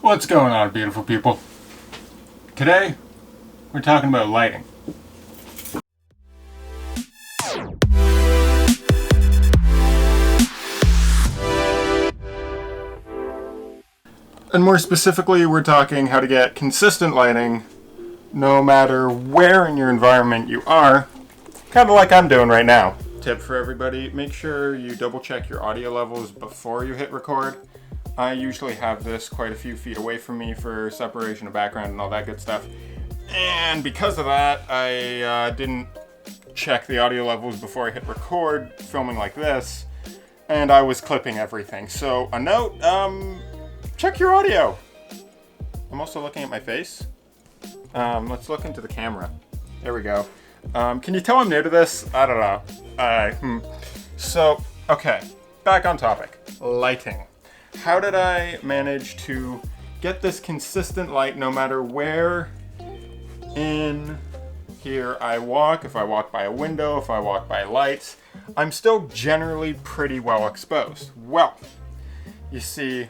What's going on, beautiful people? Today, we're talking about lighting. And more specifically, we're talking how to get consistent lighting no matter where in your environment you are, kind of like I'm doing right now. Tip for everybody, make sure you double check your audio levels before you hit record. I usually have this quite a few feet away from me for separation of background and all that good stuff. And because of that, I didn't check the audio levels before I hit record, filming like this, and I was clipping everything. So a note, check your audio. I'm also looking at my face. Let's look into the camera. There we go. Can you tell I'm new to this? I don't know. So, okay, back on topic. Lighting. How did I manage to get this consistent light no matter where in here I walk? If I walk by a window, if I walk by lights, I'm still generally pretty well exposed. Well, you see,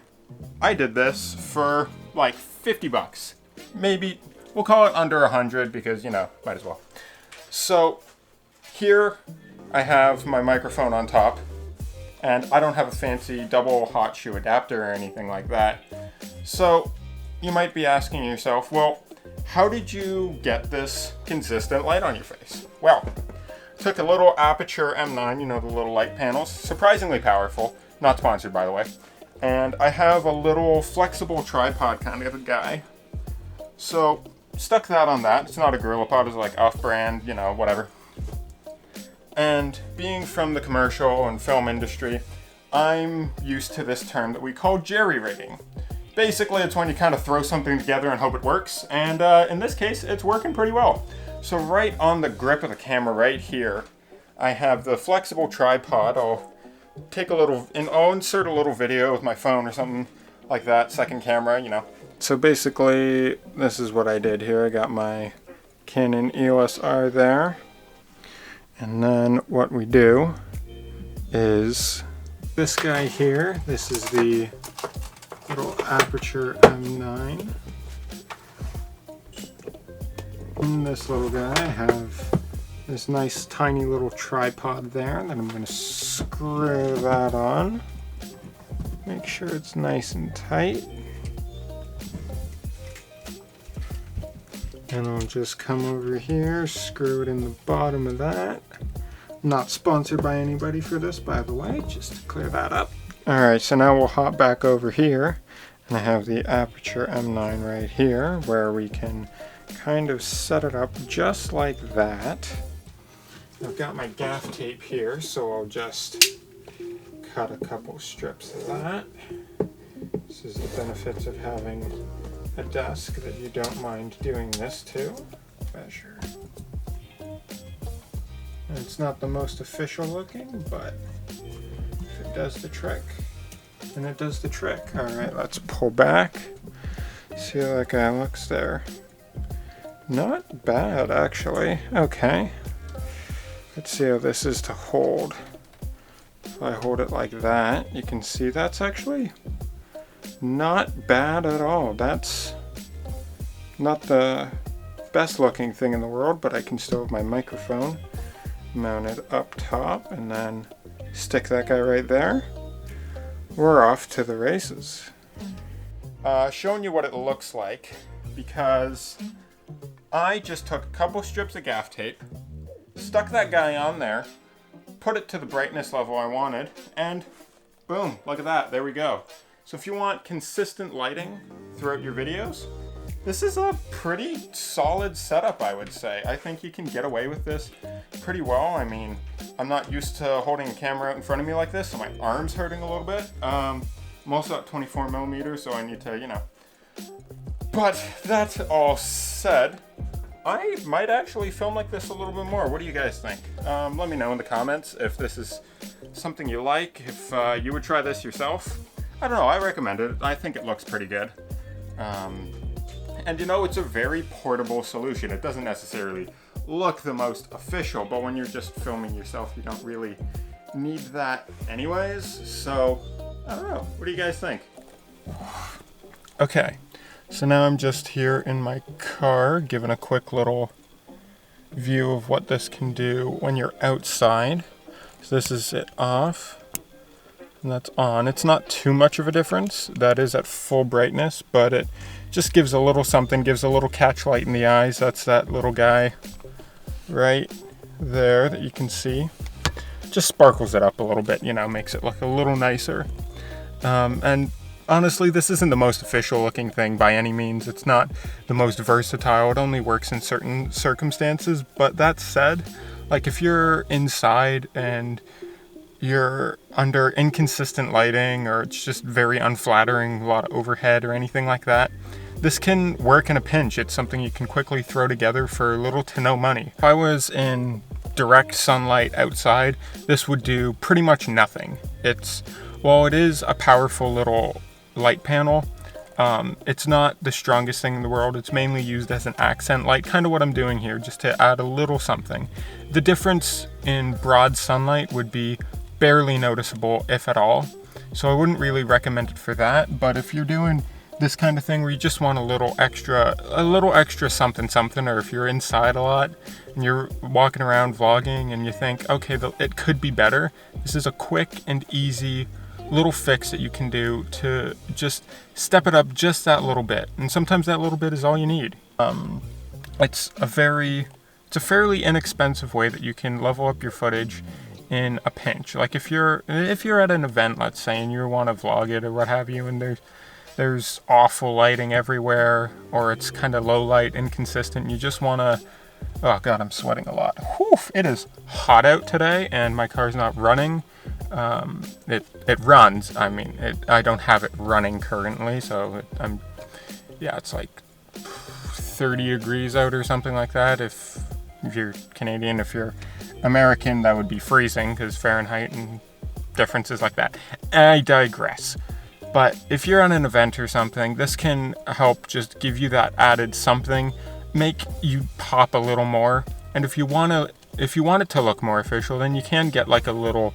I did this for like 50 bucks. Maybe, we'll call it under 100 because, you know, might as well. So here I have my microphone on top. And I don't have a fancy double hot shoe adapter or anything like that. So you might be asking yourself, well, how did you get this consistent light on your face? Well, took a little Aperture M9, you know, the little light panels, surprisingly powerful, not sponsored by the way. And I have a little flexible tripod kind of a guy. So stuck that on that. It's not a GorillaPod, it's like off-brand, you know, whatever. And being from the commercial and film industry, I'm used to this term that we call jerry-rigging. Basically, it's when you kind of throw something together and hope it works, and in this case, it's working pretty well. So right on the grip of the camera right here, I have the flexible tripod. I'll insert a little video with my phone or something like that, second camera, you know. So basically, this is what I did here. I got my Canon EOS R there. And then what we do is this guy here. This is the little Aperture M9. And this little guy, I have this nice tiny little tripod there. Then I'm going to screw that on. Make sure it's nice and tight. And I'll just come over here, screw it in the bottom of that. Not sponsored by anybody for this, by the way, just to clear that up. Alright, so now we'll hop back over here. And I have the Aperture M9 right here, where we can kind of set it up just like that. I've got my gaff tape here, so I'll just cut a couple strips of that. This is the benefits of having a desk that you don't mind doing this to. Measure. And it's not the most official looking, but if it does the trick, then it does the trick. Alright, let's pull back. See how that guy looks there. Not bad, actually. Okay. Let's see how this is to hold. If I hold it like that, you can see that's actually not bad at all. That's not the best looking thing in the world, but I can still have my microphone mounted up top and then stick that guy right there. We're off to the races. Showing you what it looks like because I just took a couple strips of gaff tape, stuck that guy on there, put it to the brightness level I wanted, and boom, look at that, there we go. So if you want consistent lighting throughout your videos, this is a pretty solid setup, I would say. I think you can get away with this pretty well. I mean, I'm not used to holding a camera out in front of me like this, so my arm's hurting a little bit. I'm also at 24 millimeters, so I need to, you know. But that all said, I might actually film like this a little bit more. What do you guys think? Let me know in the comments if this is something you like, if you would try this yourself. I don't know, I recommend it. I think it looks pretty good. And you know, it's a very portable solution. It doesn't necessarily look the most official, but when you're just filming yourself, you don't really need that anyways. So, I don't know. What do you guys think? Okay, So now I'm just here in my car, giving a quick little view of what this can do when you're outside. So this is it off, and that's on. It's not too much of a difference. That is at full brightness, but it just gives a little something, gives a little catch light in the eyes. That's that little guy right there that you can see. Just sparkles it up a little bit, you know, makes it look a little nicer. And honestly, this isn't the most official looking thing by any means. It's not the most versatile. It only works in certain circumstances. But that said, like if you're inside and you're under inconsistent lighting, or it's just very unflattering, a lot of overhead or anything like that, this can work in a pinch. It's something you can quickly throw together for little to no money. If I was in direct sunlight outside, this would do pretty much nothing. While it is a powerful little light panel, it's not the strongest thing in the world. It's mainly used as an accent light, kind of what I'm doing here, just to add a little something. The difference in broad sunlight would be barely noticeable, if at all. So I wouldn't really recommend it for that. But if you're doing this kind of thing where you just want a little extra something, or if you're inside a lot and you're walking around vlogging and you think, okay, it could be better, this is a quick and easy little fix that you can do to just step it up just that little bit. And sometimes that little bit is all you need. It's a fairly inexpensive way that you can level up your footage in a pinch. Like if you're at an event, let's say, and you want to vlog it or what have you, and there's awful lighting everywhere, or it's kind of low light, inconsistent, you just want to, oh god, I'm sweating a lot. Whew, it is hot out today and my car's not running. It runs, I don't have it running currently, so it's like 30 degrees out or something like that. If you're Canadian, if you're American, that would be freezing because Fahrenheit and differences like that. I digress. But if you're on an event or something, this can help just give you that added something, make you pop a little more. And if you want it to look more official, then you can get like a little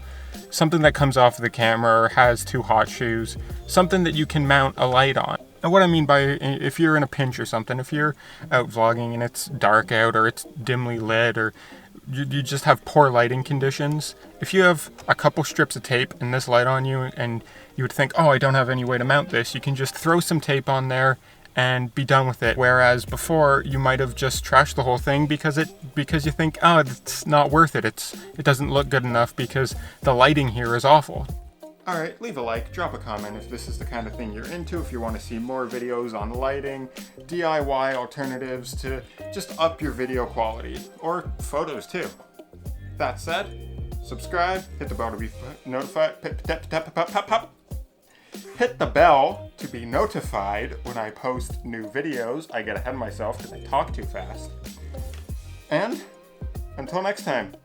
something that comes off of the camera or has two hot shoes, something that you can mount a light on. And what I mean by, if you're in a pinch or something, if you're out vlogging and it's dark out or it's dimly lit, or you just have poor lighting conditions, if you have a couple strips of tape and this light on you and you would think, oh, I don't have any way to mount this, you can just throw some tape on there and be done with it. Whereas before, you might have just trashed the whole thing because you think, oh, it's not worth it. It doesn't look good enough because the lighting here is awful. Alright, leave a like, drop a comment if this is the kind of thing you're into, if you want to see more videos on lighting, DIY alternatives to just up your video quality, or photos too. That said, subscribe, hit the bell to be notified, hit the bell to be notified when I post new videos. I get ahead of myself because I talk too fast. And until next time.